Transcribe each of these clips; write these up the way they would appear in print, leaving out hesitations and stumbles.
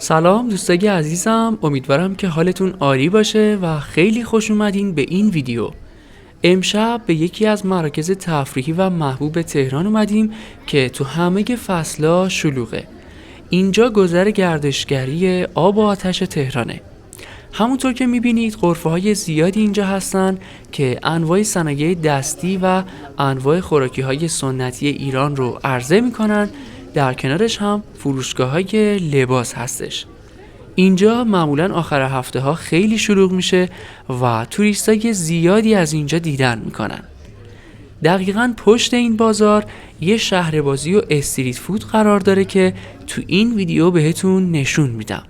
سلام دوستای عزیزم، امیدوارم که حالتون عالی باشه و خیلی خوش اومدین به این ویدیو. امشب به یکی از مراکز تفریحی و محبوب تهران اومدیم که تو همه فصل‌ها شلوغه. اینجا گذر گردشگری آب و آتش تهرانه. همونطور که میبینید غرفه‌های زیادی اینجا هستن که انواع صنایع دستی و انواع خوراکی‌های سنتی ایران رو عرضه میکنن. در کنارش هم فروشگاه‌های لباس هستش. اینجا معمولاً آخر هفته ها خیلی شلوغ میشه و توریستای زیادی از اینجا دیدن میکنن. دقیقاً پشت این بازار یه شهر بازی و استریت فود قرار داره که تو این ویدیو بهتون نشون میدم.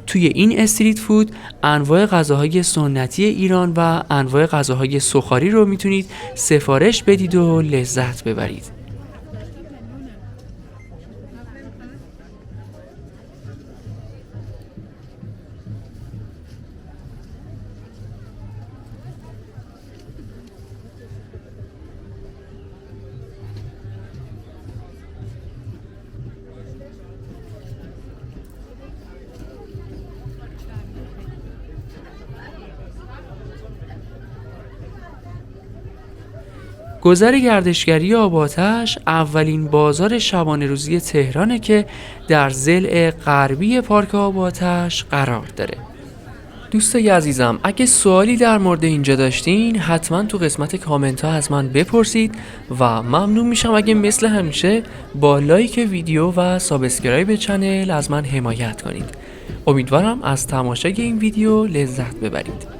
توی این استریت فود انواع غذاهای سنتی ایران و انواع غذاهای سوخاری رو میتونید سفارش بدید و لذت ببرید. گذر گردشگری آب و آتش اولین بازار شبانه روزی تهرانه که در ضلع غربی پارک آب و آتش قرار داره. دوستای عزیزم، اگه سوالی در مورد اینجا داشتین حتما تو قسمت کامنت ها از من بپرسید و ممنون میشم اگه مثل همیشه با لایک ویدیو و سابسکرایب چنل از من حمایت کنید. امیدوارم از تماشای این ویدیو لذت ببرید.